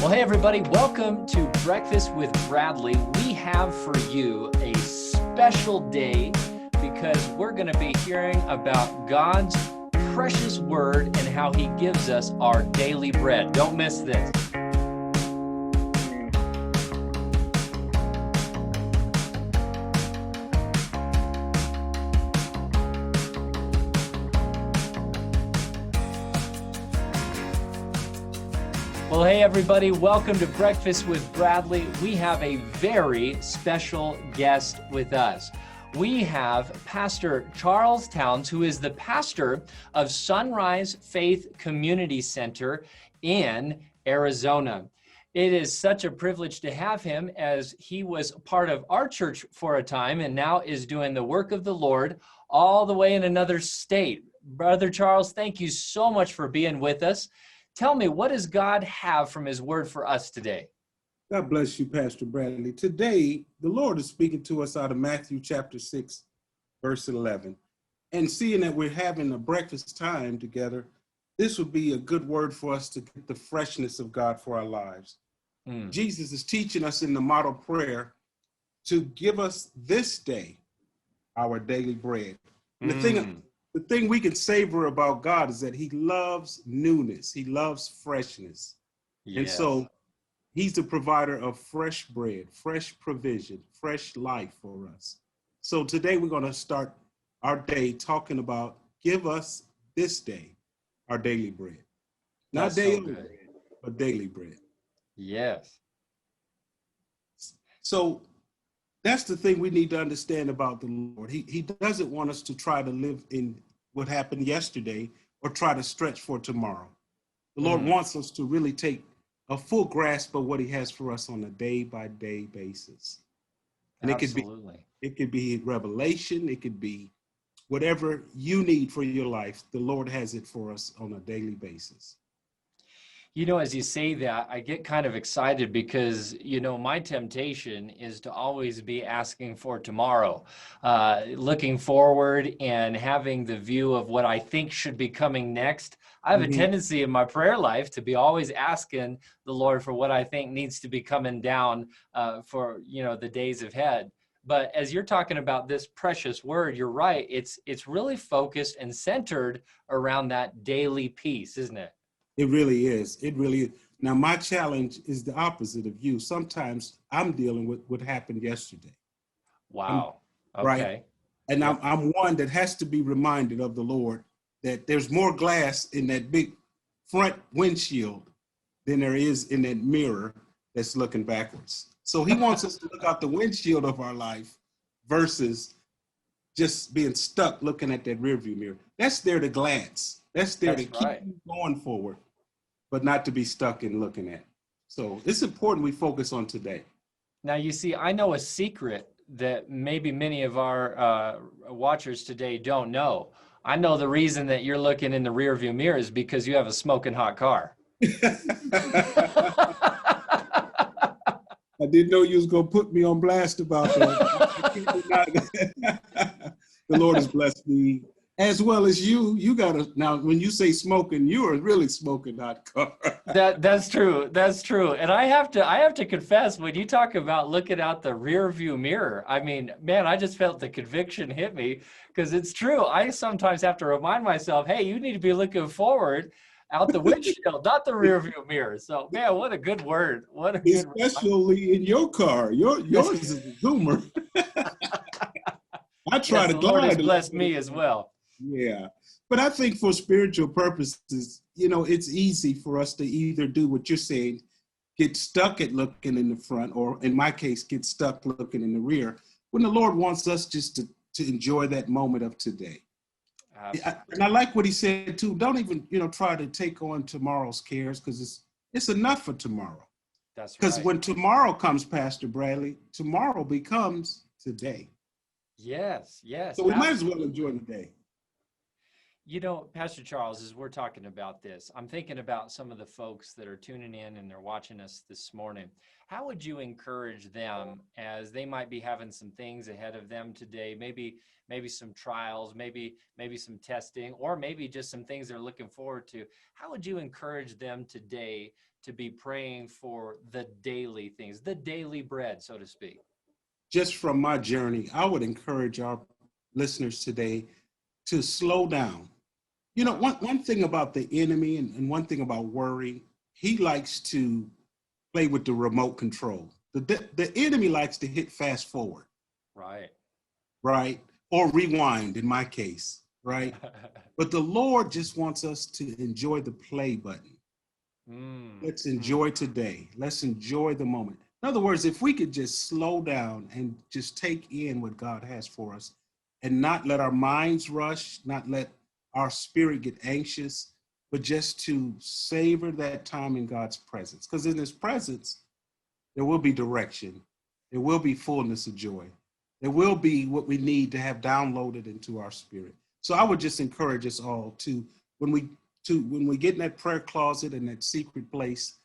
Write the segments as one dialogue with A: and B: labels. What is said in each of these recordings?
A: Well, hey, everybody, welcome to Breakfast with Bradley. We have for you a special day because we're going to be hearing about God's precious word and how he gives us our daily bread. Don't miss this. Well, hey, everybody, welcome to Breakfast with Bradley. We have a very special guest with us. We have Pastor Charles Towns, who is the pastor of Sunrise Faith Community Center in Arizona. It is such a privilege to have him, as he was part of our church for a time and now is doing the work of the Lord all the way in another state. Brother Charles, thank you so much for being with us. Tell me, what does God have from his word for us today?
B: God bless you, Pastor Bradley. Today, the Lord is speaking to us out of Matthew chapter 6, verse 11. And seeing that we're having a breakfast time together, this would be a good word for us to get the freshness of God for our lives. Jesus is teaching us in the model prayer to give us this day our daily bread. And the thing we can savor about God is that he loves newness. He loves freshness. Yes. And so he's the provider of fresh bread, fresh provision, fresh life for us. So today we're going to start our day talking about give us this day our daily bread. Not daily bread, but daily bread.
A: Yes.
B: So that's the thing we need to understand about the Lord. He doesn't want us to try to live in what happened yesterday or try to stretch for tomorrow. The Lord wants us to really take a full grasp of what he has for us on a day-by-day basis. And
A: Absolutely.
B: it could be revelation, it could be whatever you need for your life. The Lord has it for us on a daily basis.
A: You know, as you say that, I get kind of excited because, you know, my temptation is to always be asking for tomorrow, looking forward and having the view of what I think should be coming next. I have a tendency in my prayer life to be always asking the Lord for what I think needs to be coming down for, you know, the days ahead. But as you're talking about this precious word, you're right. It's really focused and centered around that daily peace, isn't it?
B: It really is. It really is. Now, my challenge is the opposite of you. Sometimes I'm dealing with what happened yesterday.
A: Wow. Okay.
B: Right? And yep. I'm one that has to be reminded of the Lord that there's more glass in that big front windshield than there is in that mirror that's looking backwards. So he wants us to look out the windshield of our life versus just being stuck looking at that rearview mirror. That's there to glance. That's there to keep you going forward, but not to be stuck in looking at. So it's important we focus on today.
A: Now, you see, I know a secret that maybe many of our watchers today don't know. I know the reason that you're looking in the rearview mirror is because you have a smoking hot car.
B: I didn't know you was going to put me on blast about that. The Lord has blessed me. As well as you gotta, now when you say smoking, you are really smoking hot car.
A: That's true. That's true. And I have to confess, when you talk about looking out the rear view mirror, I mean, man, I just felt the conviction hit me, because it's true. I sometimes have to remind myself, hey, you need to be looking forward out the windshield, not the rear view mirror. So, man, what a good word. What a good word.
B: Especially in your car. Yours is a Zoomer. I try to glide.
A: The Lord has blessed me as well.
B: Yeah. But I think for spiritual purposes, you know, it's easy for us to either do what you're saying, get stuck at looking in the front, or in my case, get stuck looking in the rear, when the Lord wants us just to enjoy that moment of today. And I like what he said too. Don't even, you know, try to take on tomorrow's cares, because it's enough for tomorrow.
A: That's right.
B: Because when tomorrow comes, Pastor Bradley, tomorrow becomes today.
A: Yes, yes.
B: So we might as well enjoy the day.
A: You know, Pastor Charles, as we're talking about this, I'm thinking about some of the folks that are tuning in and they're watching us this morning. How would you encourage them as they might be having some things ahead of them today? Maybe some trials, maybe some testing, or maybe just some things they're looking forward to. How would you encourage them today to be praying for the daily things, the daily bread, so to speak?
B: Just from my journey, I would encourage our listeners today to slow down. You know, one thing about the enemy and one thing about worry, he likes to play with the remote control. The enemy likes to hit fast forward,
A: Right.
B: right? Or rewind in my case, right? But the Lord just wants us to enjoy the play button. Let's enjoy today. Let's enjoy the moment. In other words, if we could just slow down and just take in what God has for us and not let our minds rush, not let our spirit get anxious, but just to savor that time in God's presence. Because in his presence, there will be direction. There will be fullness of joy. There will be what we need to have downloaded into our spirit. So I would just encourage us all to, when we get in that prayer closet and that secret place,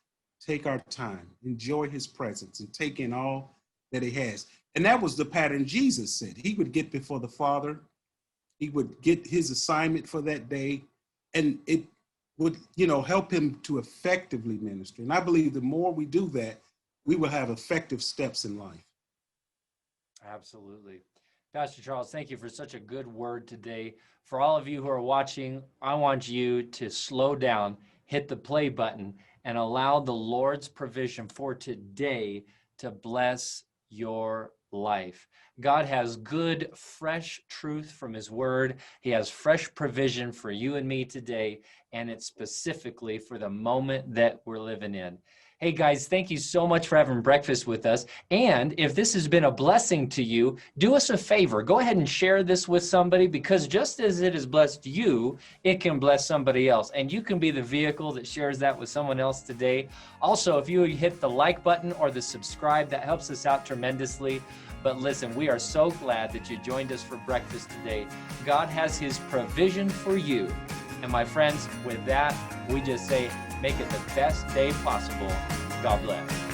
B: take our time, enjoy his presence, and take in all that he has. And that was the pattern Jesus said. He would get before the Father. He would get his assignment for that day, and it would, help him to effectively minister. And I believe the more we do that, we will have effective steps in life.
A: Absolutely. Pastor Charles, thank you for such a good word today. For all of you who are watching, I want you to slow down, hit the play button, and allow the Lord's provision for today to bless your life. God has good, fresh truth from his word. He has fresh provision for you and me today, and it's specifically for the moment that we're living in. Hey guys, thank you so much for having breakfast with us. And if this has been a blessing to you, do us a favor. Go ahead and share this with somebody, because just as it has blessed you, it can bless somebody else. And you can be the vehicle that shares that with someone else today. Also, if you hit the like button or the subscribe, that helps us out tremendously. But listen, we are so glad that you joined us for breakfast today. God has his provision for you. And my friends, with that, we just say, make it the best day possible. God bless.